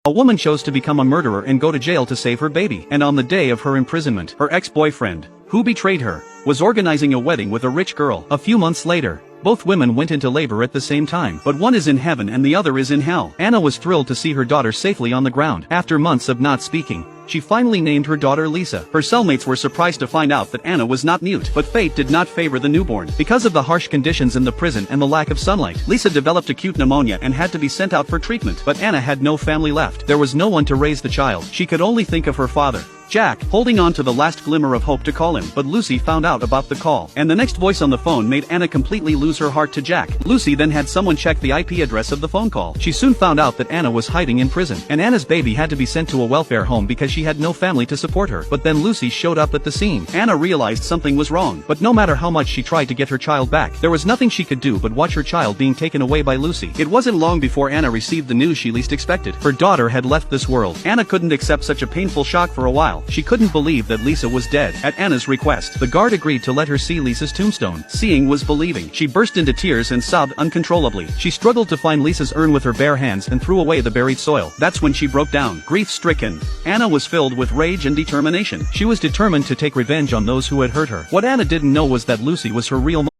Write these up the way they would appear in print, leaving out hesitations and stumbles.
A woman chose to become a murderer and go to jail to save her baby. And on the day of her imprisonment, her ex-boyfriend, who betrayed her, was organizing a wedding with a rich girl. A few months later, both women went into labor at the same time, but one is in heaven and the other is in hell. Anna was thrilled to see her daughter safely on the ground. After months of not speaking, she finally named her daughter Lisa. Her cellmates were surprised to find out that Anna was not mute, but fate did not favor the newborn. Because of the harsh conditions in the prison and the lack of sunlight, Lisa developed acute pneumonia and had to be sent out for treatment. But Anna had no family left. There was no one to raise the child. She could only think of her father, Jack, holding on to the last glimmer of hope to call him. But Lucy found out about the call, and the next voice on the phone made Anna completely lose her heart to Jack. Lucy then had someone check the IP address of the phone call. She soon found out that Anna was hiding in prison, and Anna's baby had to be sent to a welfare home because she had no family to support her. But then Lucy showed up at the scene. Anna realized something was wrong, but no matter how much she tried to get her child back, there was nothing she could do but watch her child being taken away by Lucy. It wasn't long before Anna received the news she least expected. Her daughter had left this world. Anna couldn't accept such a painful shock for a while. She couldn't believe that Lisa was dead. At Anna's request, the guard agreed to let her see Lisa's tombstone. Seeing was believing. She burst into tears and sobbed uncontrollably. She struggled to find Lisa's urn with her bare hands and threw away the buried soil. That's when she broke down. Grief-stricken, Anna was filled with rage and determination. She was determined to take revenge on those who had hurt her. What Anna didn't know was that Lucy was her real mother.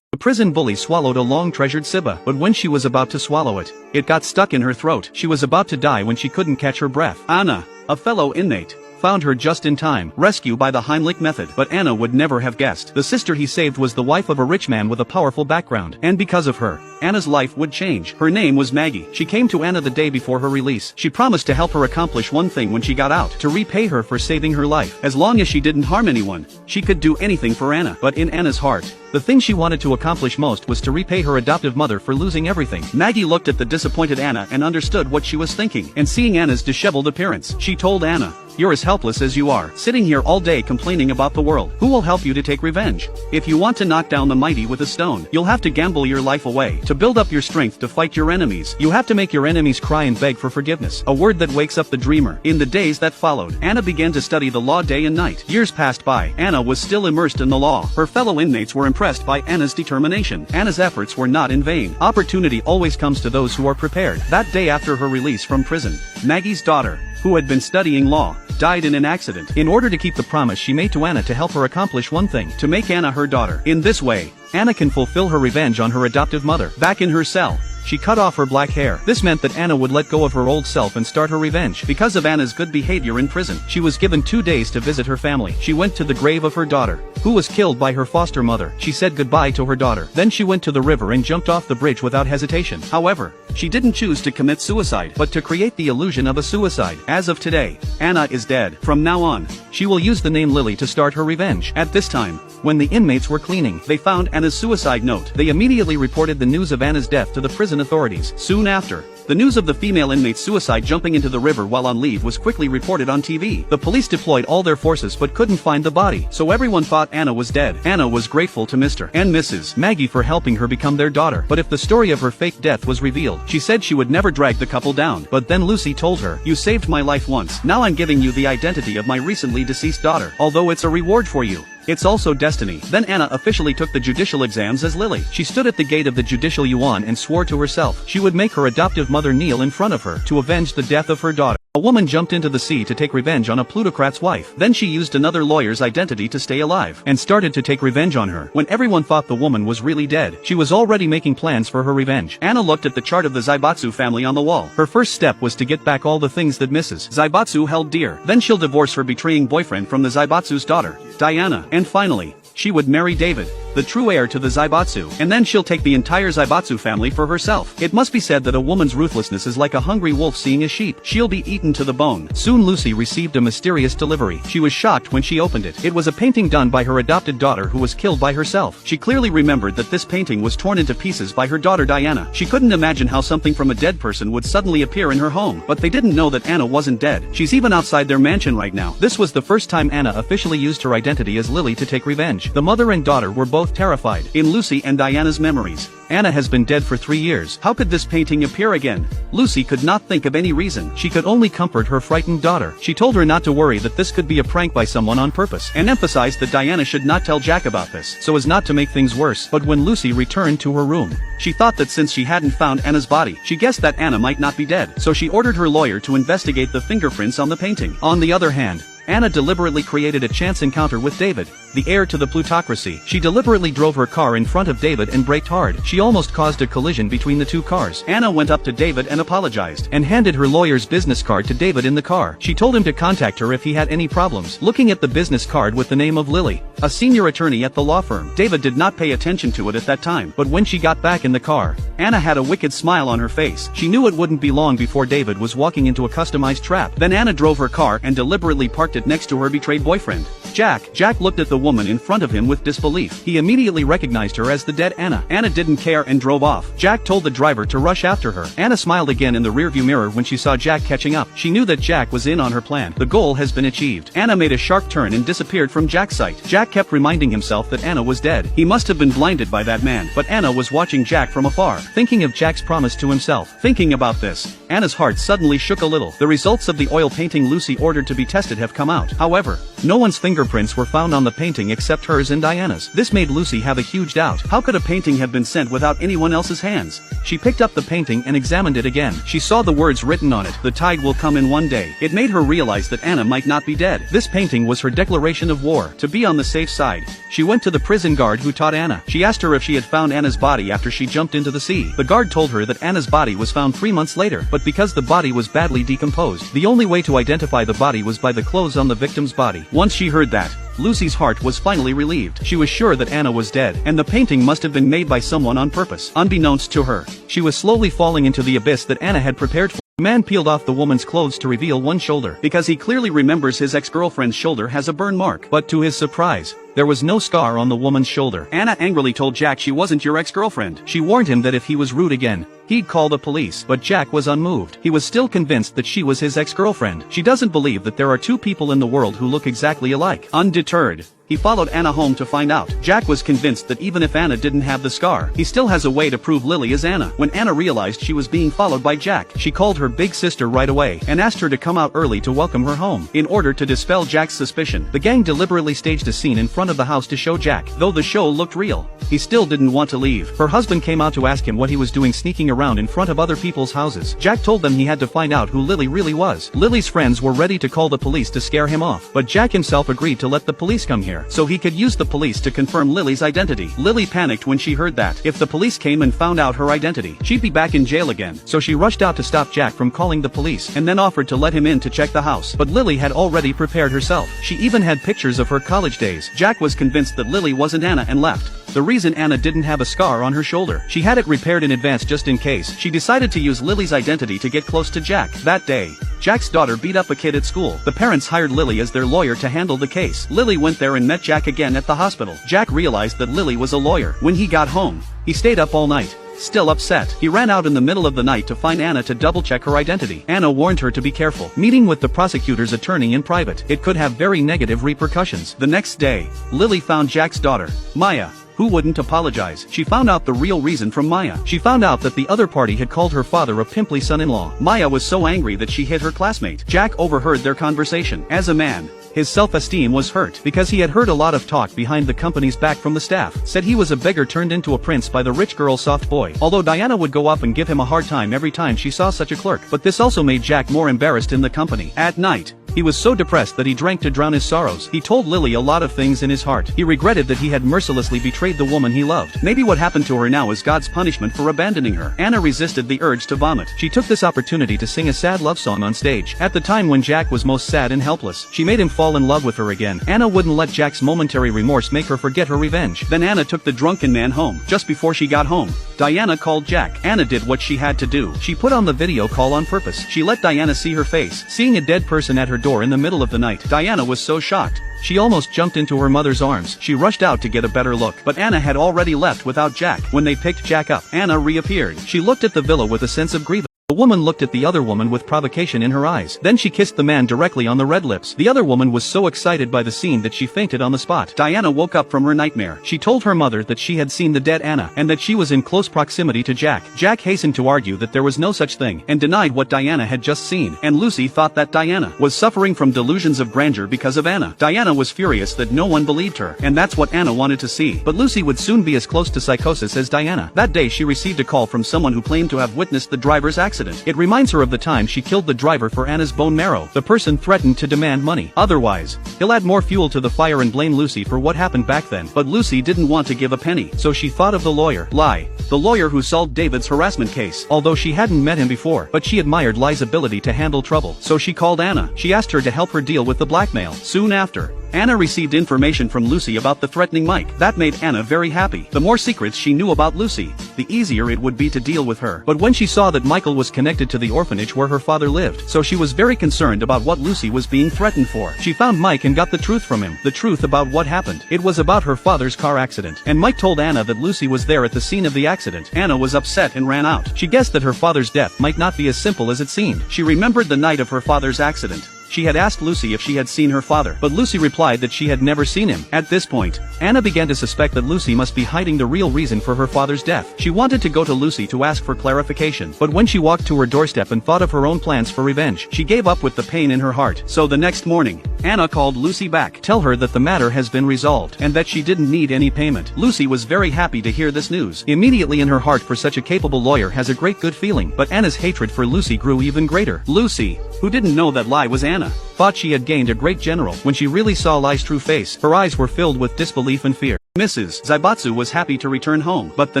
The prison bully swallowed a long-treasured Siba, but when she was about to swallow it, it got stuck in her throat. She was about to die when she couldn't catch her breath. Anna, a fellow inmate, found her just in time. Rescue by the Heimlich method. But Anna would never have guessed. The sister he saved was the wife of a rich man with a powerful background. And because of her, Anna's life would change. Her name was Maggie. She came to Anna the day before her release. She promised to help her accomplish one thing when she got out, to repay her for saving her life. As long as she didn't harm anyone, she could do anything for Anna. But in Anna's heart, the thing she wanted to accomplish most was to repay her adoptive mother for losing everything. Maggie looked at the disappointed Anna and understood what she was thinking. And seeing Anna's disheveled appearance, she told Anna, "You're as helpless as you are, sitting here all day complaining about the world. Who will help you to take revenge? If you want to knock down the mighty with a stone, you'll have to gamble your life away. To build up your strength to fight your enemies, you have to make your enemies cry and beg for forgiveness." A word that wakes up the dreamer. In the days that followed, Anna began to study the law day and night. Years passed by. Anna was still immersed in the law. Her fellow inmates were impressed by Anna's determination. Anna's efforts were not in vain. Opportunity always comes to those who are prepared. That day after her release from prison, Maggie's daughter, who had been studying law, died in an accident. In order to keep the promise she made to Anna to help her accomplish one thing, to make Anna her daughter. In this way, Anna can fulfill her revenge on her adoptive mother. Back in her cell, she cut off her black hair. This meant that Anna would let go of her old self and start her revenge. Because of Anna's good behavior in prison, she was given 2 days to visit her family. She went to the grave of her daughter, who was killed by her foster mother. She said goodbye to her daughter. Then she went to the river and jumped off the bridge without hesitation. However, she didn't choose to commit suicide, but to create the illusion of a suicide. As of today, Anna is dead. From now on, she will use the name Lily to start her revenge. At this time, when the inmates were cleaning, they found Anna's suicide note. They immediately reported the news of Anna's death to the prison authorities. Soon after, the news of the female inmate's suicide jumping into the river while on leave was quickly reported on TV. The police deployed all their forces but couldn't find the body, so everyone thought Anna was dead. Anna was grateful to Mr. and Mrs. Maggie for helping her become their daughter. But if the story of her fake death was revealed, she said she would never drag the couple down. But then Lucy told her, "You saved my life once. Now I'm giving you the identity of my recently deceased daughter. Although it's a reward for you, it's also destiny." Then Anna officially took the judicial exams as Lily. She stood at the gate of the judicial yuan and swore to herself she would make her adoptive mother kneel in front of her to avenge the death of her daughter. A woman jumped into the sea to take revenge on a plutocrat's wife. Then she used another lawyer's identity to stay alive, and started to take revenge on her. When everyone thought the woman was really dead, she was already making plans for her revenge. Anna looked at the chart of the Zaibatsu family on the wall. Her first step was to get back all the things that Mrs. Zaibatsu held dear. Then she'll divorce her betraying boyfriend from the Zaibatsu's daughter, Diana. And finally, she would marry David, the true heir to the Zaibatsu, and then she'll take the entire Zaibatsu family for herself. It must be said that a woman's ruthlessness is like a hungry wolf seeing a sheep. She'll be eaten to the bone. Soon Lucy received a mysterious delivery. She was shocked when she opened it. It was a painting done by her adopted daughter who was killed by herself. She clearly remembered that this painting was torn into pieces by her daughter Diana. She couldn't imagine how something from a dead person would suddenly appear in her home. But they didn't know that Anna wasn't dead. She's even outside their mansion right now. This was the first time Anna officially used her identity as Lily to take revenge. The mother and daughter were both both terrified. In Lucy and Diana's memories, Anna has been dead for 3 years. How could this painting appear again? Lucy could not think of any reason. She could only comfort her frightened daughter. She told her not to worry, that this could be a prank by someone on purpose, and emphasized that Diana should not tell Jack about this, so as not to make things worse. But when Lucy returned to her room, she thought that since she hadn't found Anna's body, she guessed that Anna might not be dead, so she ordered her lawyer to investigate the fingerprints on the painting. On the other hand, Anna deliberately created a chance encounter with David, the heir to the plutocracy. She deliberately drove her car in front of David and braked hard. She almost caused a collision between the two cars. Anna went up to David and apologized, and handed her lawyer's business card to David in the car. She told him to contact her if he had any problems. Looking at the business card with the name of Lily, a senior attorney at the law firm, David did not pay attention to it at that time, but when she got back in the car, Anna had a wicked smile on her face. She knew it wouldn't be long before David was walking into a customized trap. Then Anna drove her car and deliberately parked it next to her betrayed boyfriend, Jack. Jack looked at the woman in front of him with disbelief. He immediately recognized her as the dead Anna. Anna didn't care and drove off. Jack told the driver to rush after her. Anna smiled again in the rearview mirror when she saw Jack catching up. She knew that Jack was in on her plan. The goal has been achieved. Anna made a sharp turn and disappeared from Jack's sight. Jack kept reminding himself that Anna was dead. He must have been blinded by that man, but Anna was watching Jack from afar, thinking of Jack's promise to himself. Thinking about this, Anna's heart suddenly shook a little. The results of the oil painting Lucy ordered to be tested have come out. However, no one's fingerprints were found on the painting except hers and Diana's. This made Lucy have a huge doubt. How could a painting have been sent without anyone else's hands? She picked up the painting and examined it again. She saw the words written on it, "The tide will come in one day." It made her realize that Anna might not be dead. This painting was her declaration of war. To be on the safe side, she went to the prison guard who taught Anna. She asked her if she had found Anna's body after she jumped into the sea. The guard told her that Anna's body was found 3 months later, but because the body was badly decomposed, the only way to identify the body was by the clothes on the victim's body. Once she heard that, Lucy's heart was finally relieved. She was sure that Anna was dead, and the painting must have been made by someone on purpose. Unbeknownst to her, she was slowly falling into the abyss that Anna had prepared for. The man peeled off the woman's clothes to reveal one shoulder, because he clearly remembers his ex-girlfriend's shoulder has a burn mark. But to his surprise, there was no scar on the woman's shoulder. Anna angrily told Jack she wasn't your ex-girlfriend. She warned him that if he was rude again, he'd call the police. But Jack was unmoved. He was still convinced that she was his ex-girlfriend. She doesn't believe that there are two people in the world who look exactly alike. Undeterred, he followed Anna home to find out. Jack was convinced that even if Anna didn't have the scar, he still has a way to prove Lily is Anna. When Anna realized she was being followed by Jack, she called her big sister right away and asked her to come out early to welcome her home. In order to dispel Jack's suspicion, the gang deliberately staged a scene in front of the house to show Jack. Though the show looked real, he still didn't want to leave. Her husband came out to ask him what he was doing sneaking around in front of other people's houses. Jack told them he had to find out who Lily really was. Lily's friends were ready to call the police to scare him off, but Jack himself agreed to let the police come here, so he could use the police to confirm Lily's identity. Lily panicked when she heard that if the police came and found out her identity, she'd be back in jail again. So she rushed out to stop Jack from calling the police, and then offered to let him in to check the house. But Lily had already prepared herself. She even had pictures of her college days. Jack was convinced that Lily wasn't Anna and left. The reason Anna didn't have a scar on her shoulder, she had it repaired in advance just in case. She decided to use Lily's identity to get close to Jack. That day, Jack's daughter beat up a kid at school. The parents hired Lily as their lawyer to handle the case. Lily went there and met Jack again at the hospital. Jack realized that Lily was a lawyer. When he got home, he stayed up all night. Still upset, he ran out in the middle of the night to find Anna to double-check her identity. Anna warned her to be careful. Meeting with the prosecutor's attorney in private, it could have very negative repercussions. The next day, Lily found Jack's daughter, Maya, who wouldn't apologize. She found out the real reason from Maya. She found out that the other party had called her father a pimply son-in-law. Maya was so angry that she hit her classmate. Jack overheard their conversation. As a man, his self-esteem was hurt because he had heard a lot of talk behind the company's back from the staff. Said he was a beggar turned into a prince by the rich girl's soft boy. Although Diana would go up and give him a hard time every time she saw such a clerk. But this also made Jack more embarrassed in the company. At night, he was so depressed that he drank to drown his sorrows. He told Lily a lot of things in his heart. He regretted that he had mercilessly betrayed the woman he loved. Maybe what happened to her now is God's punishment for abandoning her. Anna resisted the urge to vomit. She took this opportunity to sing a sad love song on stage. At the time when Jack was most sad and helpless, she made him fall in love with her again. Anna wouldn't let Jack's momentary remorse make her forget her revenge. Then Anna took the drunken man home. Just before she got home, Diana called Jack. Anna did what she had to do. She put on the video call on purpose. She let Diana see her face. Seeing a dead person at her door in the middle of the night, Diana was so shocked, she almost jumped into her mother's arms. She rushed out to get a better look, but Anna had already left without Jack. When they picked Jack up, Anna reappeared. She looked at the villa with a sense of grief. The woman looked at the other woman with provocation in her eyes. Then she kissed the man directly on the red lips. The other woman was so excited by the scene that she fainted on the spot. Diana woke up from her nightmare. She told her mother that she had seen the dead Anna, and that she was in close proximity to Jack. Jack hastened to argue that there was no such thing, and denied what Diana had just seen, and Lucy thought that Diana was suffering from delusions of grandeur because of Anna. Diana was furious that no one believed her, and that's what Anna wanted to see. But Lucy would soon be as close to psychosis as Diana. That day she received a call from someone who claimed to have witnessed the driver's accident. It reminds her of the time she killed the driver for Anna's bone marrow. The person threatened to demand money. Otherwise, he'll add more fuel to the fire and blame Lucy for what happened back then. But Lucy didn't want to give a penny, so she thought of the lawyer, Lai. The lawyer who solved David's harassment case. Although she hadn't met him before, but she admired Lai's ability to handle trouble. So she called Anna. She asked her to help her deal with the blackmail. Soon after, Anna received information from Lucy about the threatening Mike. That made Anna very happy. The more secrets she knew about Lucy, the easier it would be to deal with her. But when she saw that Michael was connected to the orphanage where her father lived, so she was very concerned about what Lucy was being threatened for. She found Mike and got the truth from him. The truth about what happened. It was about her father's car accident. And Mike told Anna that Lucy was there at the scene of the accident. Anna was upset and ran out. She guessed that her father's death might not be as simple as it seemed. She remembered the night of her father's accident. She had asked Lucy if she had seen her father, but Lucy replied that she had never seen him. At this point, Anna began to suspect that Lucy must be hiding the real reason for her father's death. She wanted to go to Lucy to ask for clarification, but when she walked to her doorstep and thought of her own plans for revenge, she gave up with the pain in her heart. So the next morning, Anna called Lucy back, tell her that the matter has been resolved, and that she didn't need any payment. Lucy was very happy to hear this news. Immediately in her heart, for such a capable lawyer has a great good feeling, but Anna's hatred for Lucy grew even greater. Lucy, who didn't know that Lai was Anna, thought she had gained a great general. When she really saw Lai's true face, her eyes were filled with disbelief and fear. Mrs. Zaibatsu was happy to return home, but the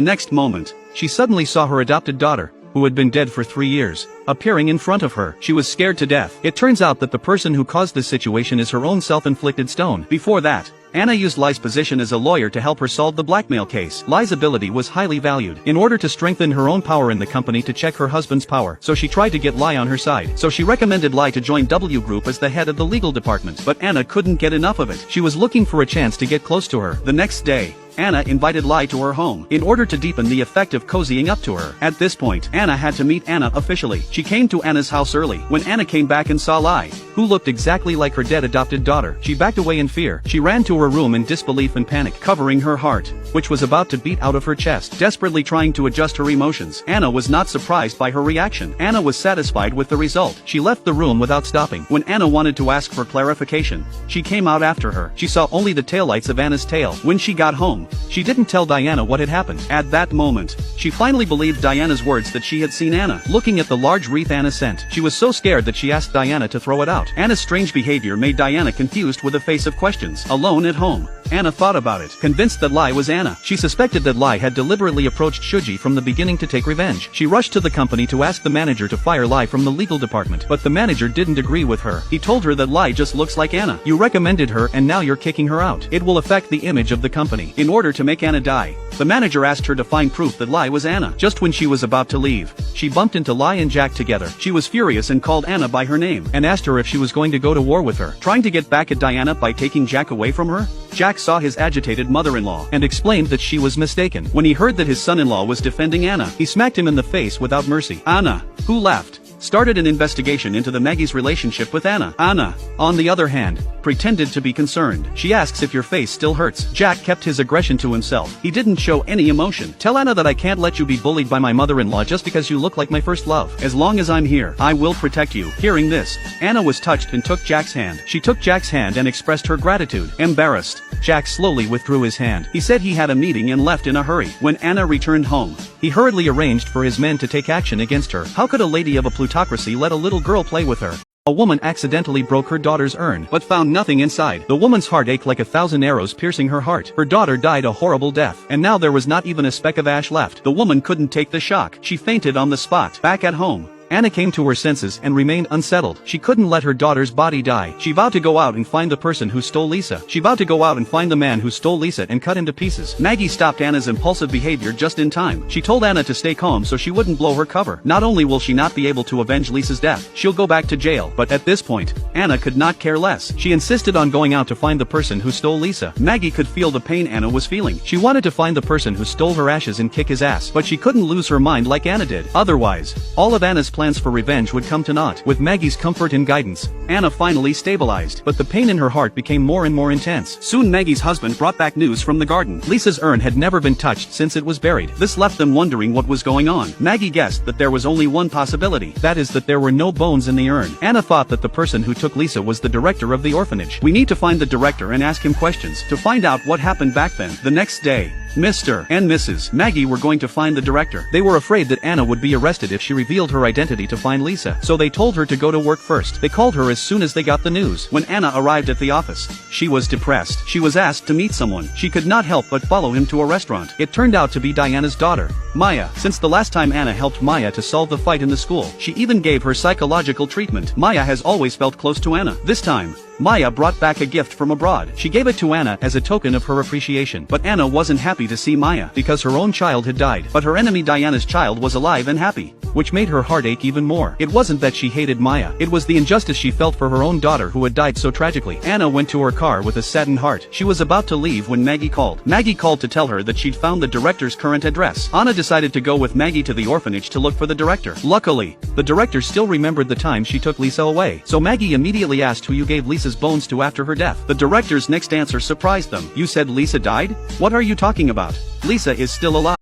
next moment, she suddenly saw her adopted daughter, who had been dead for 3 years, appearing in front of her. She was scared to death. It turns out that the person who caused this situation is her own self-inflicted stone. Before that, Anna used Lai's position as a lawyer to help her solve the blackmail case. Lai's ability was highly valued. In order to strengthen her own power in the company to check her husband's power, so she tried to get Lai on her side. So she recommended Lai to join W Group as the head of the legal department. But Anna couldn't get enough of it. She was looking for a chance to get close to her. The next day, Anna invited Lai to her home, in order to deepen the effect of cozying up to her. At this point, Anna had to meet Anna officially. She came to Anna's house early. When Anna came back and saw Lai, who looked exactly like her dead adopted daughter, she backed away in fear. She ran to her room in disbelief and panic, covering her heart, which was about to beat out of her chest, desperately trying to adjust her emotions. Anna was not surprised by her reaction. Anna was satisfied with the result. She left the room without stopping. When Anna wanted to ask for clarification, she came out after her. She saw only the taillights of Anna's tail. When she got home, she didn't tell Diana what had happened. At that moment, she finally believed Diana's words that she had seen Anna looking at the large wreath Anna sent. She was so scared that she asked Diana to throw it out. Anna's strange behavior made Diana confused with a face of questions. Alone at home, Anna thought about it, convinced that Lai was Anna. She suspected that Lai had deliberately approached Shuji from the beginning to take revenge. She rushed to the company to ask the manager to fire Lai from the legal department, but the manager didn't agree with her. He told her that Lai just looks like Anna. You recommended her and now you're kicking her out. It will affect the image of the company. In order to make Anna die, the manager asked her to find proof that Lai was Anna. Just when she was about to leave, she bumped into Lai and Jack together. She was furious and called Anna by her name, and asked her if she was going to go to war with her, trying to get back at Diana by taking Jack away from her. Jack saw his agitated mother-in-law, and explained that she was mistaken. When he heard that his son-in-law was defending Anna, he smacked him in the face without mercy. Anna, who laughed, started an investigation into the Maggie's relationship with Anna. Anna, on the other hand, pretended to be concerned. She asks if your face still hurts. Jack kept his aggression to himself. He didn't show any emotion. Tell Anna that I can't let you be bullied by my mother-in-law just because you look like my first love. As long as I'm here, I will protect you. Hearing this, Anna was touched and took Jack's hand. She took Jack's hand and expressed her gratitude. Embarrassed, Jack slowly withdrew his hand. He said he had a meeting and left in a hurry. When Anna returned home, he hurriedly arranged for his men to take action against her. How could a lady of a plutocracy let a little girl play with her? A woman accidentally broke her daughter's urn, but found nothing inside. The woman's heart ached like 1,000 arrows piercing her heart. Her daughter died a horrible death, and now there was not even a speck of ash left. The woman couldn't take the shock. She fainted on the spot. Back at home, Anna came to her senses and remained unsettled. She couldn't let her daughter's body die. She vowed to go out and find the person who stole Lisa. She vowed to go out and find the man who stole Lisa and cut him to pieces. Maggie stopped Anna's impulsive behavior just in time. She told Anna to stay calm so she wouldn't blow her cover. Not only will she not be able to avenge Lisa's death, she'll go back to jail. But at this point, Anna could not care less. She insisted on going out to find the person who stole Lisa. Maggie could feel the pain Anna was feeling. She wanted to find the person who stole her ashes and kick his ass, but she couldn't lose her mind like Anna did. Otherwise, all of Anna's plans plans for revenge would come to naught. With Maggie's comfort and guidance, Anna finally stabilized, but the pain in her heart became more and more intense. Soon Maggie's husband brought back news from the garden. Lisa's urn had never been touched since it was buried. This left them wondering what was going on. Maggie guessed that there was only one possibility, that is that there were no bones in the urn. Anna thought that the person who took Lisa was the director of the orphanage. We need to find the director and ask him questions to find out what happened back then. The next day, Mr. and Mrs. Maggie were going to find the director. They were afraid that Anna would be arrested if she revealed her identity to find Lisa, so they told her to go to work first. They called her as soon as they got the news. When Anna arrived at the office, she was depressed. She was asked to meet someone. She could not help but follow him to a restaurant. It turned out to be Diana's daughter, Maya. Since the last time Anna helped Maya to solve the fight in the school, she even gave her psychological treatment. Maya has always felt close to Anna. This time, Maya brought back a gift from abroad. She gave it to Anna as a token of her appreciation. But Anna wasn't happy to see Maya, because her own child had died. But her enemy Diana's child was alive and happy, which made her heart ache even more. It wasn't that she hated Maya, it was the injustice she felt for her own daughter who had died so tragically. Anna went to her car with a saddened heart. She was about to leave when Maggie called. Maggie called to tell her that she'd found the director's current address. Anna decided to go with Maggie to the orphanage to look for the director. Luckily, the director still remembered the time she took Lisa away. So Maggie immediately asked who you gave Lisa's bones to after her death. The director's next answer surprised them. You said Lisa died? What are you talking about? Lisa is still alive.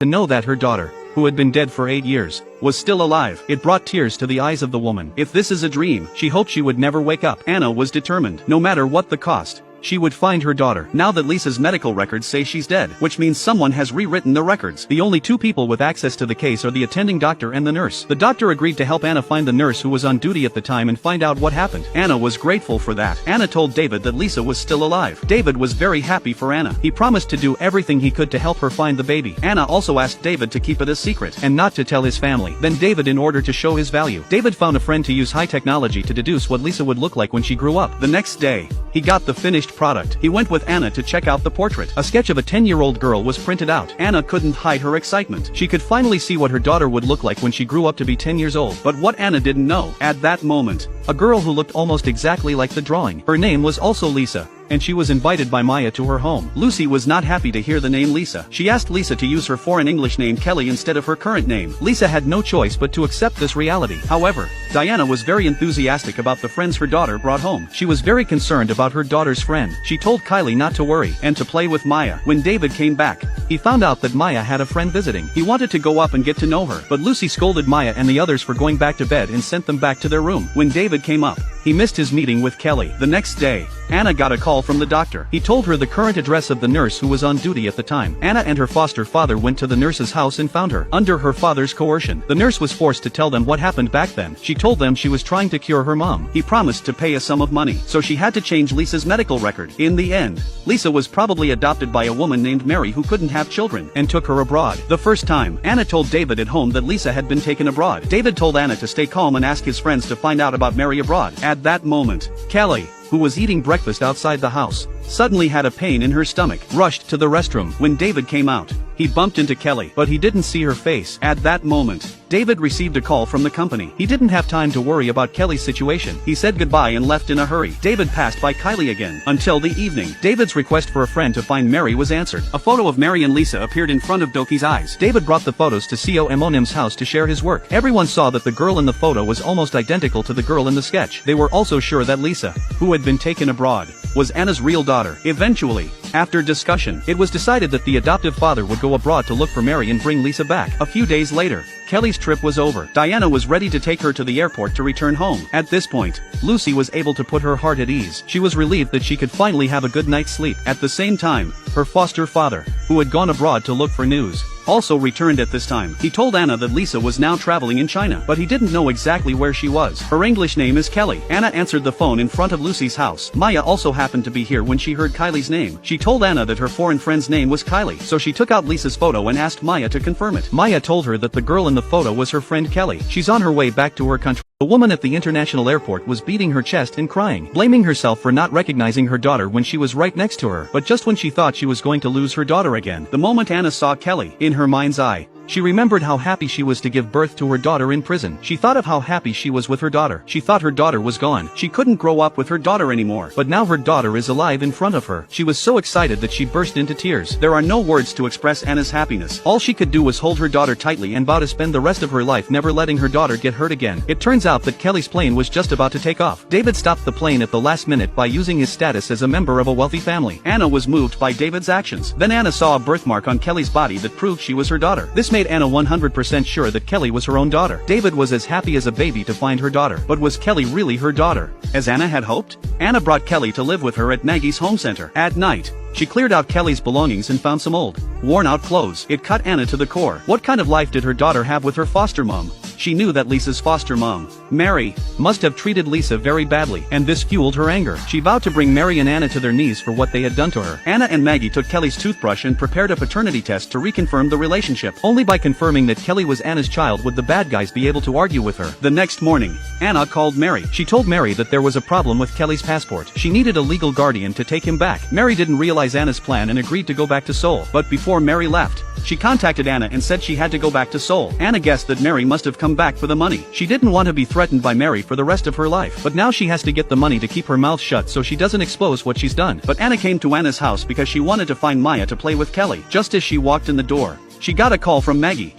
To know that her daughter, who had been dead for 8 years, was still alive, it brought tears to the eyes of the woman. If this is a dream, she hoped she would never wake up. Anna was determined, no matter what the cost, she would find her daughter. Now that Lisa's medical records say she's dead, which means someone has rewritten the records. The only two people with access to the case are the attending doctor and the nurse. The doctor agreed to help Anna find the nurse who was on duty at the time and find out what happened. Anna was grateful for that. Anna told David that Lisa was still alive. David was very happy for Anna. He promised to do everything he could to help her find the baby. Anna also asked David to keep it a secret and not to tell his family. Then David, in order to show his value, David found a friend to use high technology to deduce what Lisa would look like when she grew up. The next day, he got the finished product. He went with Anna to check out the portrait. A sketch of a 10-year-old girl was printed out. Anna couldn't hide her excitement. She could finally see what her daughter would look like when she grew up to be 10 years old. But what Anna didn't know, at that moment, a girl who looked almost exactly like the drawing. Her name was also Lisa, and she was invited by Maya to her home. Lucy was not happy to hear the name Lisa. She asked Lisa to use her foreign English name Kelly instead of her current name. Lisa had no choice but to accept this reality. However, Diana was very enthusiastic about the friends her daughter brought home. She was very concerned about her daughter's friend. She told Kylie not to worry and to play with Maya. When David came back, he found out that Maya had a friend visiting. He wanted to go up and get to know her, but Lucy scolded Maya and the others for going back to bed and sent them back to their room. When David came up, he missed his meeting with Kelly. The next day, Anna got a call from the doctor. He told her the current address of the nurse who was on duty at the time. Anna and her foster father went to the nurse's house and found her. Under her father's coercion, the nurse was forced to tell them what happened back then. She told them she was trying to cure her mom. He promised to pay a sum of money, so she had to change Lisa's medical record. In the end, Lisa was probably adopted by a woman named Mary who couldn't have children, and took her abroad. The first time, Anna told David at home that Lisa had been taken abroad. David told Anna to stay calm and ask his friends to find out about Mary abroad. At that moment, Kelly, who was eating breakfast outside the house, suddenly had a pain in her stomach, rushed to the restroom. When David came out, he bumped into Kelly, but he didn't see her face. At that moment, David received a call from the company. He didn't have time to worry about Kelly's situation. He said goodbye and left in a hurry. David passed by Kylie again. Until the evening, David's request for a friend to find Mary was answered. A photo of Mary and Lisa appeared in front of Doki's eyes. David brought the photos to CO Emonim's house to share his work. Everyone saw that the girl in the photo was almost identical to the girl in the sketch. They were also sure that Lisa, who had been taken abroad, was Anna's real daughter. Eventually, after discussion, it was decided that the adoptive father would go abroad to look for Mary and bring Lisa back. A few days later, Kelly's trip was over. Diana was ready to take her to the airport to return home. At this point, Lucy was able to put her heart at ease. She was relieved that she could finally have a good night's sleep. At the same time, her foster father, who had gone abroad to look for news, also returned at this time. He told Anna that Lisa was now traveling in China, but he didn't know exactly where she was. Her English name is Kelly. Anna answered the phone in front of Lucy's house. Maya also happened to be here when she heard Kylie's name. She told Anna that her foreign friend's name was Kylie, so she took out Lisa's photo and asked Maya to confirm it. Maya told her that the girl in the photo was her friend Kelly. She's on her way back to her country. The woman at the international airport was beating her chest and crying, blaming herself for not recognizing her daughter when she was right next to her. But just when she thought she was going to lose her daughter again, the moment Anna saw Kelly, in her mind's eye, She remembered how happy she was to give birth to her daughter in prison. She thought of how happy she was with her daughter. She thought her daughter was gone. She couldn't grow up with her daughter anymore. But now her daughter is alive in front of her. She was so excited that she burst into tears. There are no words to express Anna's happiness. All she could do was hold her daughter tightly and vow to spend the rest of her life never letting her daughter get hurt again. It turns out that Kelly's plane was just about to take off. David stopped the plane at the last minute by using his status as a member of a wealthy family. Anna was moved by David's actions. Then Anna saw a birthmark on Kelly's body that proved she was her daughter. This made Anna 100% sure that Kelly was her own daughter. David was as happy as a baby to find her daughter. But was Kelly really her daughter, as Anna had hoped? Anna brought Kelly to live with her at Maggie's home center. At night, she cleared out Kelly's belongings and found some old, worn-out clothes. It cut Anna to the core. What kind of life did her daughter have with her foster mom? She knew that Lisa's foster mom, Mary, must have treated Lisa very badly, and this fueled her anger. She vowed to bring Mary and Anna to their knees for what they had done to her. Anna and Maggie took Kelly's toothbrush and prepared a paternity test to reconfirm the relationship. Only by confirming that Kelly was Anna's child would the bad guys be able to argue with her. The next morning, Anna called Mary. She told Mary that there was a problem with Kelly's passport. She needed a legal guardian to take him back. Mary didn't realize Anna's plan and agreed to go back to Seoul. But before Mary left, she contacted Anna and said she had to go back to Seoul. Anna guessed that Mary must have come back for the money. She didn't want to be threatened by Mary for the rest of her life. But now she has to get the money to keep her mouth shut so she doesn't expose what she's done. But Anna came to Anna's house because she wanted to find Maya to play with Kelly. Just as she walked in the door, she got a call from Maggie.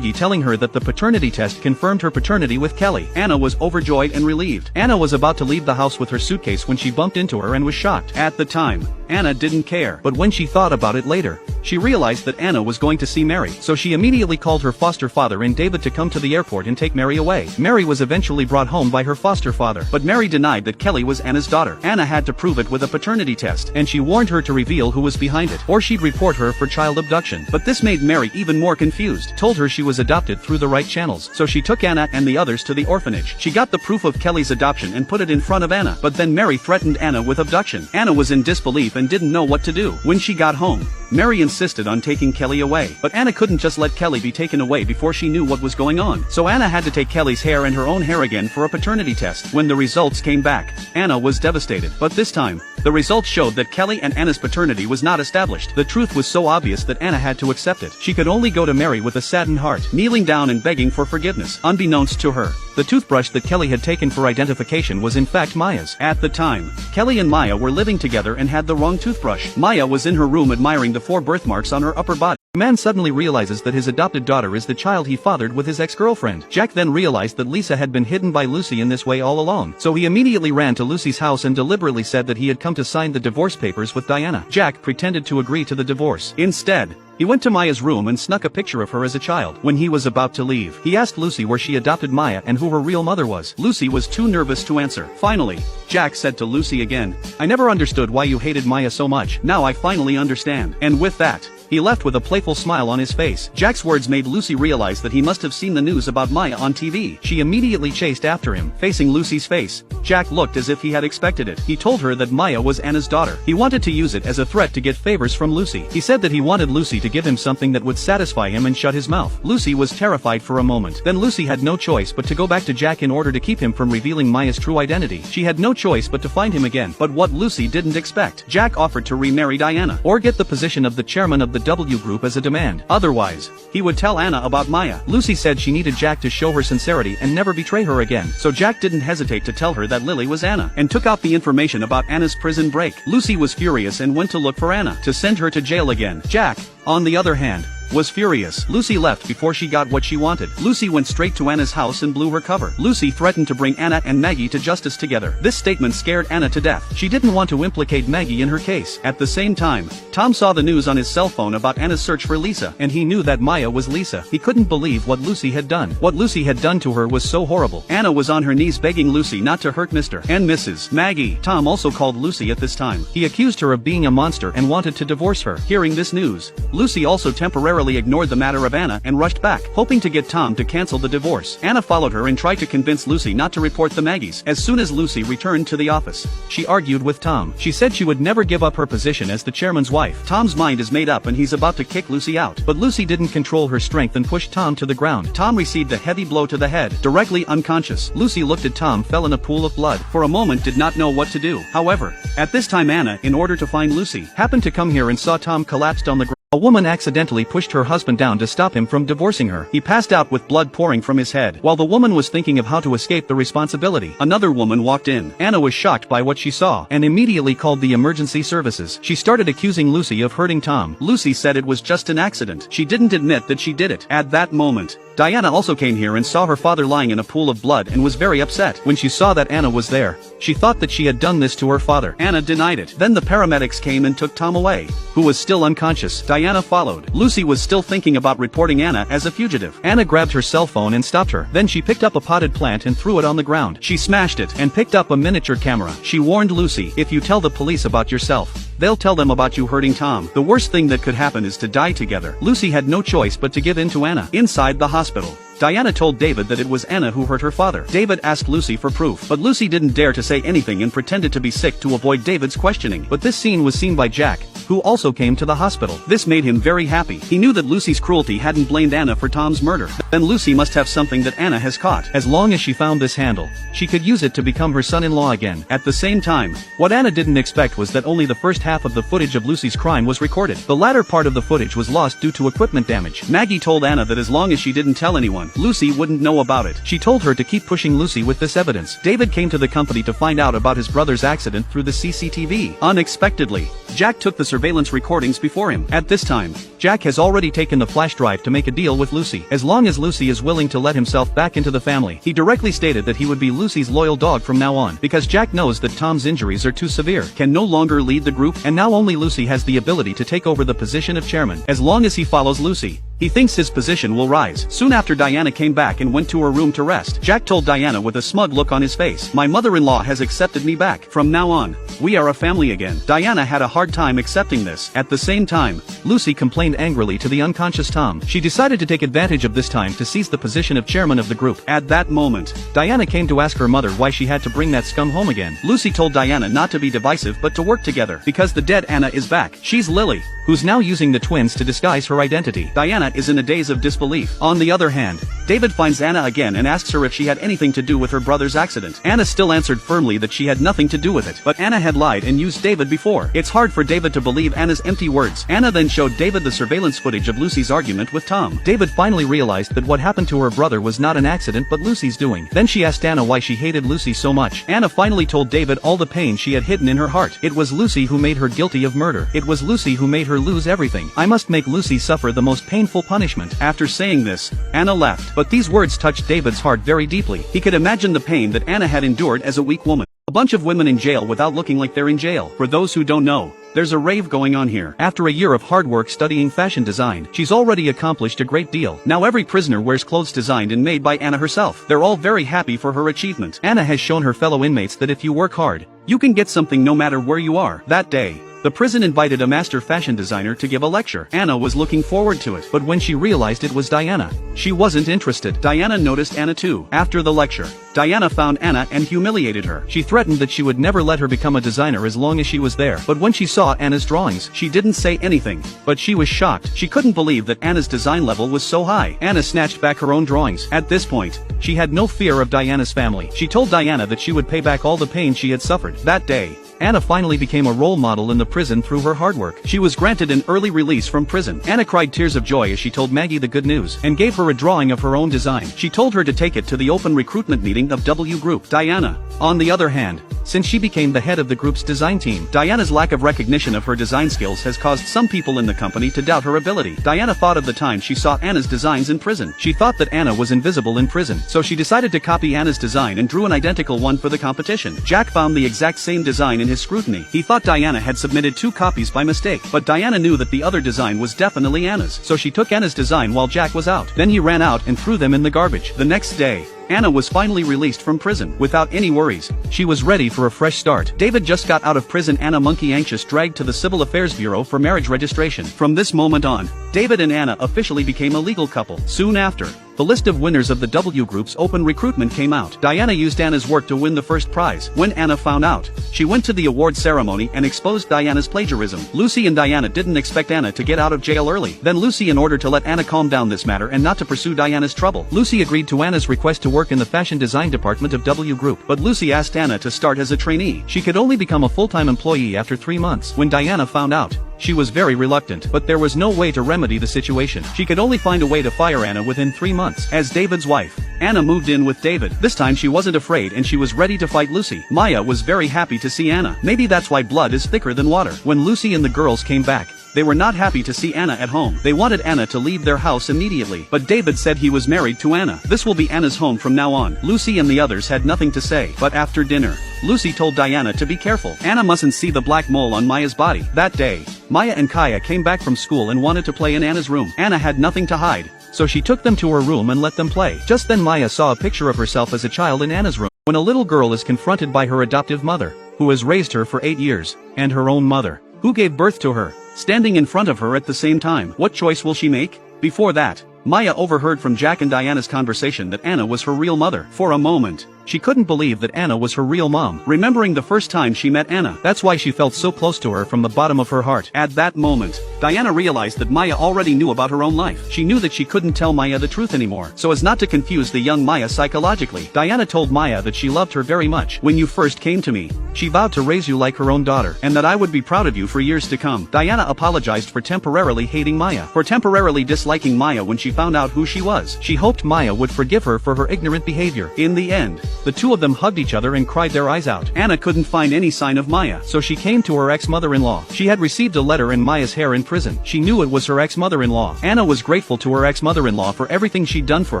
Telling her that the paternity test confirmed her paternity with Kelly. Anna was overjoyed and relieved. Anna was about to leave the house with her suitcase when she bumped into her and was shocked. At the time, Anna didn't care. But when she thought about it later, she realized that Anna was going to see Mary. So she immediately called her foster father and David to come to the airport and take Mary away. Mary was eventually brought home by her foster father. But Mary denied that Kelly was Anna's daughter. Anna had to prove it with a paternity test, and she warned her to reveal who was behind it, or she'd report her for child abduction. But this made Mary even more confused. Told her she was adopted through the right channels. So she took Anna and the others to the orphanage. She got the proof of Kelly's adoption and put it in front of Anna. But then Mary threatened Anna with abduction. Anna was in disbelief and didn't know what to do. When she got home, Mary insisted on taking Kelly away. But Anna couldn't just let Kelly be taken away before she knew what was going on. So Anna had to take Kelly's hair and her own hair again for a paternity test. When the results came back, Anna was devastated. But this time, the results showed that Kelly and Anna's paternity was not established. The truth was so obvious that Anna had to accept it. She could only go to Mary with a saddened heart, kneeling down and begging for forgiveness. Unbeknownst to her, the toothbrush that Kelly had taken for identification was in fact Maya's. At the time, Kelly and Maya were living together and had the wrong toothbrush. Maya was in her room admiring the 4 birthmarks on her upper body. The man suddenly realizes that his adopted daughter is the child he fathered with his ex-girlfriend. Jack then realized that Lisa had been hidden by Lucy in this way all along. So he immediately ran to Lucy's house and deliberately said that he had come to sign the divorce papers with Diana. Jack pretended to agree to the divorce. Instead, he went to Maya's room and snuck a picture of her as a child. When he was about to leave, he asked Lucy where she adopted Maya and who her real mother was. Lucy was too nervous to answer. Finally, Jack said to Lucy again, "I never understood why you hated Maya so much. Now I finally understand." And with that, he left with a playful smile on his face. Jack's words made Lucy realize that he must have seen the news about Maya on TV. She immediately chased after him. Facing Lucy's face, Jack looked as if he had expected it. He told her that Maya was Anna's daughter. He wanted to use it as a threat to get favors from Lucy. He said that he wanted Lucy to give him something that would satisfy him and shut his mouth. Lucy was terrified for a moment. Then Lucy had no choice but to go back to Jack in order to keep him from revealing Maya's true identity. She had no choice but to find him again. But what Lucy didn't expect, Jack offered to remarry Diana, or get the position of the chairman of the W group as a demand. Otherwise, he would tell Anna about Maya. Lucy said she needed Jack to show her sincerity and never betray her again. So Jack didn't hesitate to tell her that Lily was Anna, and took out the information about Anna's prison break. Lucy was furious and went to look for Anna, to send her to jail again. Jack, on the other hand, was furious. Lucy left before she got what she wanted. Lucy went straight to Anna's house and blew her cover. Lucy threatened to bring Anna and Maggie to justice together. This statement scared Anna to death. She didn't want to implicate Maggie in her case. At the same time, Tom saw the news on his cell phone about Anna's search for Lisa, and he knew that Maya was Lisa. He couldn't believe what Lucy had done. What Lucy had done to her was so horrible. Anna was on her knees begging Lucy not to hurt Mr. and Mrs. Maggie. Tom also called Lucy at this time. He accused her of being a monster and wanted to divorce her. Hearing this news, Lucy also temporarily ignored the matter of Anna and rushed back, hoping to get Tom to cancel the divorce. Anna followed her and tried to convince Lucy not to report the Maggies. As soon as Lucy returned to the office, she argued with Tom. She said she would never give up her position as the chairman's wife. Tom's mind is made up and he's about to kick Lucy out. But Lucy didn't control her strength and pushed Tom to the ground. Tom received a heavy blow to the head, directly unconscious. Lucy looked at Tom, fell in a pool of blood. For a moment did not know what to do. However, at this time Anna, in order to find Lucy, happened to come here and saw Tom collapsed on the ground. A woman accidentally pushed her husband down to stop him from divorcing her. He passed out with blood pouring from his head. While the woman was thinking of how to escape the responsibility, another woman walked in. Anna was shocked by what she saw and immediately called the emergency services. She started accusing Lucy of hurting Tom. Lucy said it was just an accident. She didn't admit that she did it. At that moment, Diana also came here and saw her father lying in a pool of blood and was very upset. When she saw that Anna was there, she thought that she had done this to her father. Anna denied it. Then the paramedics came and took Tom away, who was still unconscious. Diana followed. Lucy was still thinking about reporting Anna as a fugitive. Anna grabbed her cell phone and stopped her. Then she picked up a potted plant and threw it on the ground. She smashed it and picked up a miniature camera. She warned Lucy, if you tell the police about yourself, they'll tell them about you hurting Tom. The worst thing that could happen is to die together. Lucy had no choice but to give in to Anna. Inside the hospital, Diana told David that it was Anna who hurt her father. David asked Lucy for proof, but Lucy didn't dare to say anything and pretended to be sick to avoid David's questioning. But this scene was seen by Jack, who also came to the hospital. This made him very happy. He knew that Lucy's cruelty hadn't blamed Anna for Tom's murder. Then Lucy must have something that Anna has caught. As long as she found this handle, she could use it to become her son-in-law again. At the same time, what Anna didn't expect was that only the first half of the footage of Lucy's crime was recorded. The latter part of the footage was lost due to equipment damage. Maggie told Anna that as long as she didn't tell anyone, Lucy wouldn't know about it. She told her to keep pushing Lucy with this evidence. David came to the company to find out about his brother's accident through the CCTV. Unexpectedly, Jack took the surveillance recordings before him. At this time, Jack has already taken the flash drive to make a deal with Lucy. As long as Lucy is willing to let himself back into the family, he directly stated that he would be Lucy's loyal dog from now on, because Jack knows that Tom's injuries are too severe, can no longer lead the group, and now only Lucy has the ability to take over the position of chairman. As long as he follows Lucy, he thinks his position will rise. Soon after, Diana came back and went to her room to rest. Jack told Diana with a smug look on his face, "My mother-in-law has accepted me back. From now on, we are a family again." Diana had a hard time accepting this. At the same time, Lucy complained angrily to the unconscious Tom. She decided to take advantage of this time to seize the position of chairman of the group. At that moment, Diana came to ask her mother why she had to bring that scum home again. Lucy told Diana not to be divisive but to work together, because the dead Anna is back. She's Lily, who's now using the twins to disguise her identity. Diana is in a daze of disbelief. On the other hand, David finds Anna again and asks her if she had anything to do with her brother's accident. Anna still answered firmly that she had nothing to do with it, but Anna had lied and used David before. It's hard for David to believe Anna's empty words. Anna then showed David the surveillance footage of Lucy's argument with Tom. David finally realized that what happened to her brother was not an accident but Lucy's doing. Then she asked Anna why she hated Lucy so much. Anna finally told David all the pain she had hidden in her heart. It was Lucy who made her guilty of murder. It was Lucy who made her lose everything. I must make Lucy suffer the most painful punishment. After saying this, Anna left. But these words touched David's heart very deeply. He could imagine the pain that Anna had endured as a weak woman. A bunch of women in jail without looking like they're in jail. For those who don't know, there's a rave going on here. After a year of hard work studying fashion design, she's already accomplished a great deal. Now every prisoner wears clothes designed and made by Anna herself. They're all very happy for her achievement. Anna has shown her fellow inmates that if you work hard, you can get something no matter where you are. That day, the prison invited a master fashion designer to give a lecture. Anna was looking forward to it, but when she realized it was Diana, she wasn't interested. Diana noticed Anna too. After the lecture, Diana found Anna and humiliated her. She threatened that she would never let her become a designer as long as she was there. But when she saw Anna's drawings, she didn't say anything. But she was shocked. She couldn't believe that Anna's design level was so high. Anna snatched back her own drawings. At this point, she had no fear of Diana's family. She told Diana that she would pay back all the pain she had suffered. That day, Anna finally became a role model in the prison through her hard work. She was granted an early release from prison. Anna cried tears of joy as she told Maggie the good news, and gave her a drawing of her own design. She told her to take it to the open recruitment meeting of W Group. Diana, on the other hand, since she became the head of the group's design team, Diana's lack of recognition of her design skills has caused some people in the company to doubt her ability. Diana thought of the time she saw Anna's designs in prison. She thought that Anna was invisible in prison, so she decided to copy Anna's design and drew an identical one for the competition. Jack found the exact same design in his scrutiny. He thought Diana had submitted 2 copies by mistake, but Diana knew that the other design was definitely Anna's, so she took Anna's design while Jack was out. Then he ran out and threw them in the garbage. The next day, Anna was finally released from prison. Without any worries, she was ready for a fresh start. David just got out of prison. Anna, monkey anxious, dragged to the Civil Affairs Bureau for marriage registration. From this moment on, David and Anna officially became a legal couple. Soon after, the list of winners of the W Group's open recruitment came out. Diana used Anna's work to win the first prize. When Anna found out, she went to the award ceremony and exposed Diana's plagiarism. Lucy and Diana didn't expect Anna to get out of jail early. Then Lucy, in order to let Anna calm down this matter and not to pursue Diana's trouble, Lucy agreed to Anna's request to work in the fashion design department of W Group. But Lucy asked Anna to start as a trainee. She could only become a full-time employee after 3 months. When Diana found out, She was very reluctant, but there was no way to remedy the situation. She could only find a way to fire Anna within 3 months. As David's wife, Anna moved in with David. This time she wasn't afraid and she was ready to fight Lucy. Maya was very happy to see Anna. Maybe that's why blood is thicker than water. When Lucy and the girls came back, they were not happy to see Anna at home. They wanted Anna to leave their house immediately. But David said he was married to Anna. This will be Anna's home from now on. Lucy and the others had nothing to say. But after dinner, Lucy told Diana to be careful. Anna mustn't see the black mole on Maya's body. That day, Maya and Kaya came back from school and wanted to play in Anna's room. Anna had nothing to hide, so she took them to her room and let them play. Just then Maya saw a picture of herself as a child in Anna's room. When a little girl is confronted by her adoptive mother, who has raised her for 8 years, and her own mother, who gave birth to her, standing in front of her at the same time, what choice will she make? Before that, Maya overheard from Jack and Diana's conversation that Anna was her real mother. For a moment, she couldn't believe that Anna was her real mom, remembering the first time she met Anna. That's why she felt so close to her from the bottom of her heart. At that moment, Diana realized that Maya already knew about her own life. She knew that she couldn't tell Maya the truth anymore. So as not to confuse the young Maya psychologically, Diana told Maya that she loved her very much. When you first came to me, she vowed to raise you like her own daughter, and that I would be proud of you for years to come. Diana apologized for temporarily hating Maya, for temporarily disliking Maya when she found out who she was. She hoped Maya would forgive her for her ignorant behavior. In the end, the two of them hugged each other and cried their eyes out. Anna couldn't find any sign of Maya, so she came to her ex-mother-in-law. She had received a letter in Maya's hair in prison. She knew it was her ex-mother-in-law. Anna was grateful to her ex-mother-in-law for everything she'd done for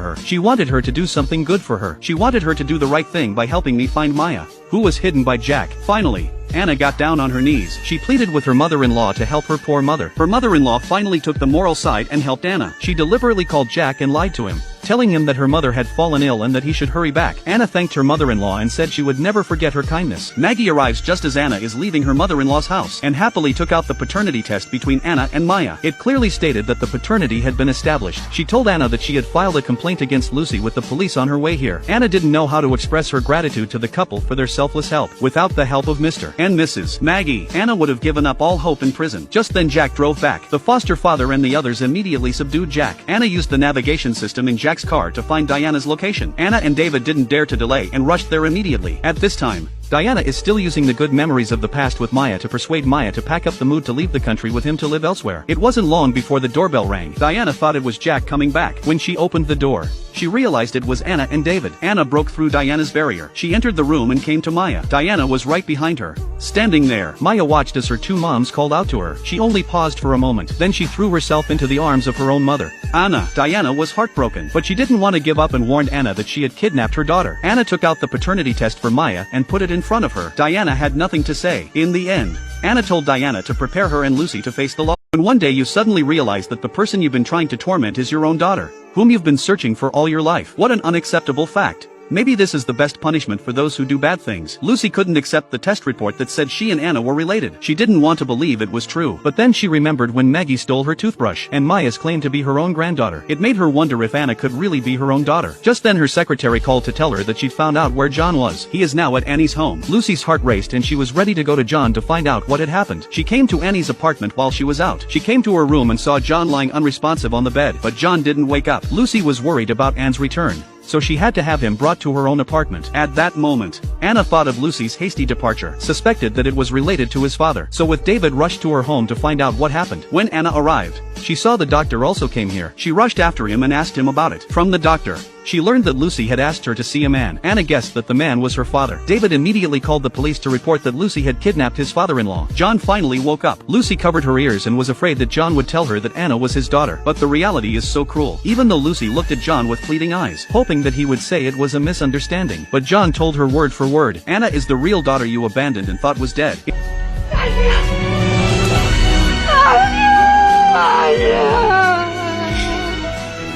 her. She wanted her to do something good for her. She wanted her to do the right thing by helping me find Maya, who was hidden by Jack. Finally, Anna got down on her knees. She pleaded with her mother-in-law to help her poor mother. Her mother-in-law finally took the moral side and helped Anna. She deliberately called Jack and lied to him, telling him that her mother had fallen ill and that he should hurry back. Anna thanked her mother-in-law and said she would never forget her kindness. Maggie arrives just as Anna is leaving her mother-in-law's house, and happily took out the paternity test between Anna and Maya. It clearly stated that the paternity had been established. She told Anna that she had filed a complaint against Lucy with the police on her way here. Anna didn't know how to express her gratitude to the couple for their selfless help. Without the help of Mr. and Mrs. Maggie, Anna would have given up all hope in prison. Just then Jack drove back. The foster father and the others immediately subdued Jack. Anna used the navigation system in Jack's car to find Diana's location. Anna and David didn't dare to delay and rushed there immediately. At this time, Diana is still using the good memories of the past with Maya to persuade Maya to pack up the mood to leave the country with him to live elsewhere. It wasn't long before the doorbell rang. Diana thought it was Jack coming back. When she opened the door, she realized it was Anna and David. Anna broke through Diana's barrier. She entered the room and came to Maya. Diana was right behind her, standing there. Maya watched as her two moms called out to her. She only paused for a moment. Then she threw herself into the arms of her own mother, Anna. Diana was heartbroken, but she didn't want to give up and warned Anna that she had kidnapped her daughter. Anna took out the paternity test for Maya and put it in front of her. Diana had nothing to say. In the end, Anna told Diana to prepare her and Lucy to face the law. When one day you suddenly realize that the person you've been trying to torment is your own daughter, whom you've been searching for all your life. What an unacceptable fact. Maybe this is the best punishment for those who do bad things. Lucy couldn't accept the test report that said she and Anna were related. She didn't want to believe it was true. But then she remembered when Maggie stole her toothbrush, and Maya's claimed to be her own granddaughter. It made her wonder if Anna could really be her own daughter. Just then her secretary called to tell her that she'd found out where John was. He is now at Annie's home. Lucy's heart raced and she was ready to go to John to find out what had happened. She came to Annie's apartment while she was out. She came to her room and saw John lying unresponsive on the bed, but John didn't wake up. Lucy was worried about Anne's return, so she had to have him brought to her own apartment. At that moment, Anna thought of Lucy's hasty departure, suspected that it was related to his father. So with David rushed to her home to find out what happened. When Anna arrived, she saw the doctor also came here. She rushed after him and asked him about it. From the doctor, she learned that Lucy had asked her to see a man. Anna guessed that the man was her father. David immediately called the police to report that Lucy had kidnapped his father-in-law. John finally woke up. Lucy covered her ears and was afraid that John would tell her that Anna was his daughter. But the reality is so cruel. Even though Lucy looked at John with pleading eyes, hoping that he would say it was a misunderstanding. But John told her word for word, Anna is the real daughter you abandoned and thought was dead.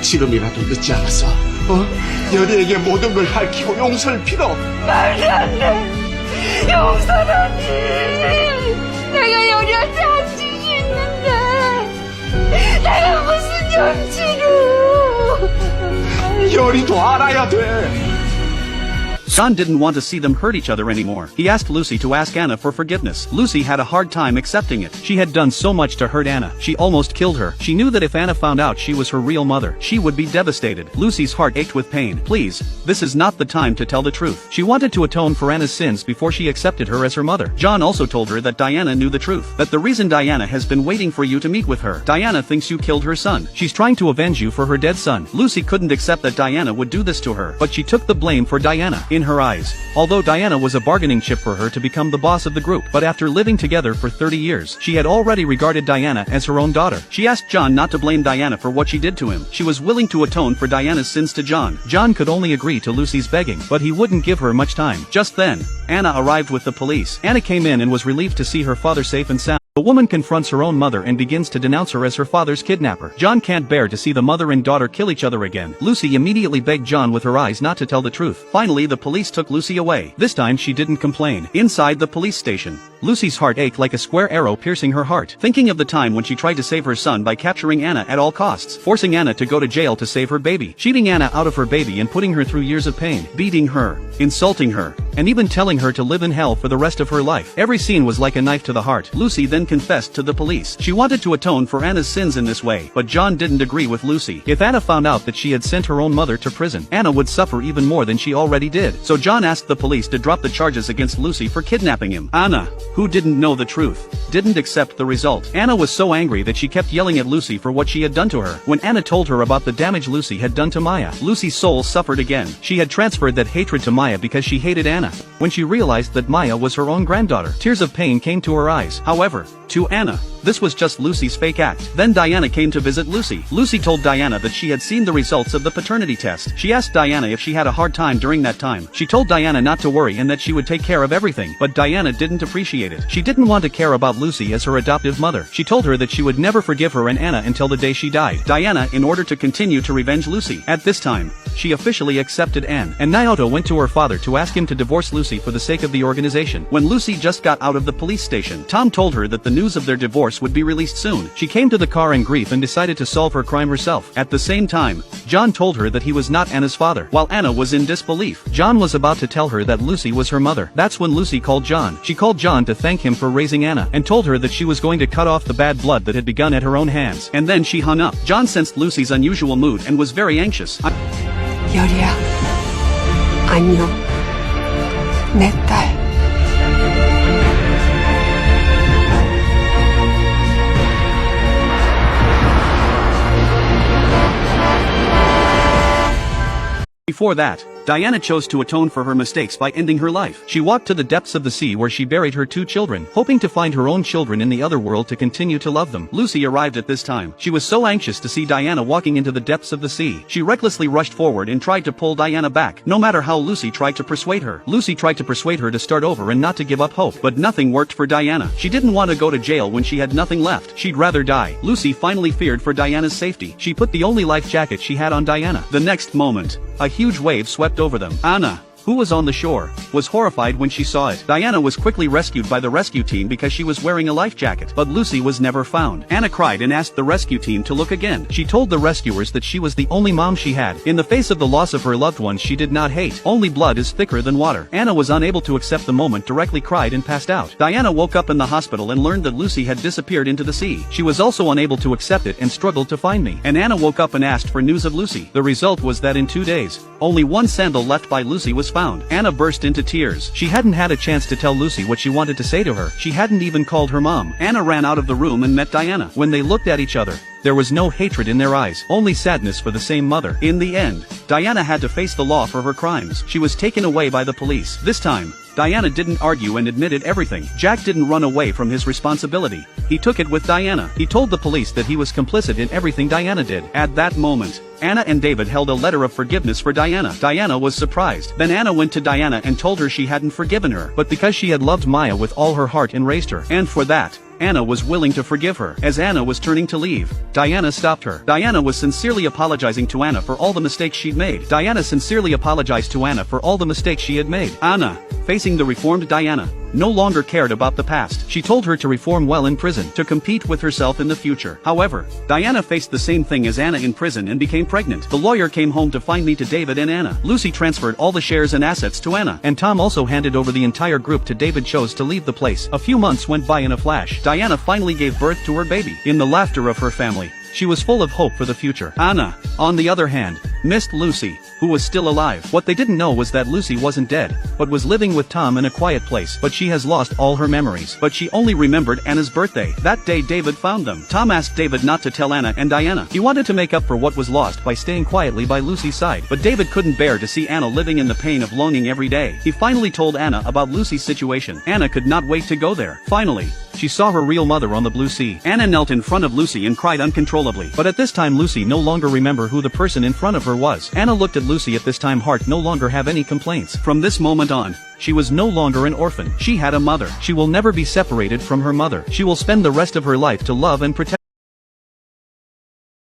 지금이라도 늦지 않았어. 여리에게 모든 걸 밝히고 용서를 빌어. 말도 안 돼. 용서는 안 돼. 내가 여리한테 한 짓이 있는데 내가 무슨 염치로. 여리도 알아야 돼. John didn't want to see them hurt each other anymore. He asked Lucy to ask Anna for forgiveness. Lucy had a hard time accepting it. She had done so much to hurt Anna. She almost killed her. She knew that if Anna found out she was her real mother, she would be devastated. Lucy's heart ached with pain. Please, this is not the time to tell the truth. She wanted to atone for Anna's sins before she accepted her as her mother. John also told her that Diana knew the truth. That the reason Diana has been waiting for you to meet with her. Diana thinks you killed her son. She's trying to avenge you for her dead son. Lucy couldn't accept that Diana would do this to her, but she took the blame for Diana. In her eyes, although Diana was a bargaining chip for her to become the boss of the group, but after living together for 30 years, she had already regarded Diana as her own daughter. She asked John not to blame Diana for what she did to him. She was willing to atone for Diana's sins to John. John could only agree to Lucy's begging, but he wouldn't give her much time. Just then, Anna arrived with the police. Anna came in and was relieved to see her father safe and sound. The woman confronts her own mother and begins to denounce her as her father's kidnapper. John can't bear to see the mother and daughter kill each other again. Lucy immediately begged John with her eyes not to tell the truth. Finally, the police took Lucy away. This time she didn't complain. Inside the police station, Lucy's heart ached like a square arrow piercing her heart, thinking of the time when she tried to save her son by capturing Anna at all costs, forcing Anna to go to jail to save her baby, cheating Anna out of her baby and putting her through years of pain, beating her, insulting her, and even telling her to live in hell for the rest of her life. Every scene was like a knife to the heart. Lucy then confessed to the police. She wanted to atone for Anna's sins in this way, but John didn't agree with Lucy. If Anna found out that she had sent her own mother to prison, Anna would suffer even more than she already did. So John asked the police to drop the charges against Lucy for kidnapping him. Anna, who didn't know the truth, didn't accept the result. Anna was so angry that she kept yelling at Lucy for what she had done to her. When Anna told her about the damage Lucy had done to Maya, Lucy's soul suffered again. She had transferred that hatred to Maya because she hated Anna. When she realized that Maya was her own granddaughter, tears of pain came to her eyes. However, to Anna, this was just Lucy's fake act. Then Diana came to visit Lucy. Lucy told Diana that she had seen the results of the paternity test. She asked Diana if she had a hard time during that time. She told Diana not to worry and that she would take care of everything, but Diana didn't appreciate it. She didn't want to care about Lucy as her adoptive mother. She told her that she would never forgive her and Anna until the day she died. Diana, in order to continue to revenge Lucy. At this time, she officially accepted Anne, and Naoto went to her father to ask him to divorce Lucy for the sake of the organization. When Lucy just got out of the police station, Tom told her that the news of their divorce would be released soon. She came to the car in grief and decided to solve her crime herself. At the same time, John told her that he was not Anna's father. While Anna was in disbelief, John was about to tell her that Lucy was her mother. That's when Lucy called John. She called John to thank him for raising Anna, and told her that she was going to cut off the bad blood that had begun at her own hands. And then she hung up. John sensed Lucy's unusual mood and was very anxious. 열이야, 안녕, 내 딸. Before that, Diana chose to atone for her mistakes by ending her life. She walked to the depths of the sea where she buried her 2 children, hoping to find her own children in the other world to continue to love them. Lucy arrived at this time. She was so anxious to see Diana walking into the depths of the sea. She recklessly rushed forward and tried to pull Diana back, no matter how Lucy tried to persuade her. Lucy tried to persuade her to start over and not to give up hope, but nothing worked for Diana. She didn't want to go to jail when she had nothing left. She'd rather die. Lucy finally feared for Diana's safety. She put the only life jacket she had on Diana. The next moment, a huge wave swept over them. Anna, who was on the shore, was horrified when she saw it. Diana was quickly rescued by the rescue team because she was wearing a life jacket, but Lucy was never found. Anna cried and asked the rescue team to look again. She told the rescuers that she was the only mom she had. In the face of the loss of her loved ones she did not hate. Only blood is thicker than water. Anna was unable to accept the moment, directly cried and passed out. Diana woke up in the hospital and learned that Lucy had disappeared into the sea. She was also unable to accept it and struggled to find me. And Anna woke up and asked for news of Lucy. The result was that in 2 days, only one sandal left by Lucy was found. Anna burst into tears. She hadn't had a chance to tell Lucy what she wanted to say to her. She hadn't even called her mom. Anna ran out of the room and met Diana. When they looked at each other, there was no hatred in their eyes, only sadness for the same mother. In the end, Diana had to face the law for her crimes. She was taken away by the police. This time, Diana didn't argue and admitted everything. Jack didn't run away from his responsibility. He took it with Diana. He told the police that he was complicit in everything Diana did. At that moment, Anna and David held a letter of forgiveness for Diana. Diana was surprised. Then Anna went to Diana and told her she hadn't forgiven her, but because she had loved Maya with all her heart and raised her. And for that, Anna was willing to forgive her. As Anna was turning to leave, Diana stopped her. Diana was sincerely apologizing to Anna for all the mistakes she'd made. Diana sincerely apologized to Anna for all the mistakes she had made. Anna, facing the reformed Diana, no longer cared about the past. She told her to reform well in prison, to compete with herself in the future. However, Diana faced the same thing as Anna in prison and became pregnant. The lawyer came home to find me to David and Anna. Lucy transferred all the shares and assets to Anna, and Tom also handed over the entire group to David. Chose to leave the place. A few months went by in a flash. Diana finally gave birth to her baby. In the laughter of her family, she was full of hope for the future. Anna, on the other hand, missed Lucy, who was still alive. What they didn't know was that Lucy wasn't dead, but was living with Tom in a quiet place. But she has lost all her memories. But she only remembered Anna's birthday. That day David found them. Tom asked David not to tell Anna and Diana. He wanted to make up for what was lost by staying quietly by Lucy's side. But David couldn't bear to see Anna living in the pain of longing every day. He finally told Anna about Lucy's situation. Anna could not wait to go there. Finally, she saw her real mother on the blue sea. Anna knelt in front of Lucy and cried uncontrollably. But at this time Lucy no longer remembered who the person in front of her was. Anna looked at Lucy. At this time heart no longer have any complaints. From this moment on, she was no longer an orphan. She had a mother. She will never be separated from her mother. She will spend the rest of her life to love and protect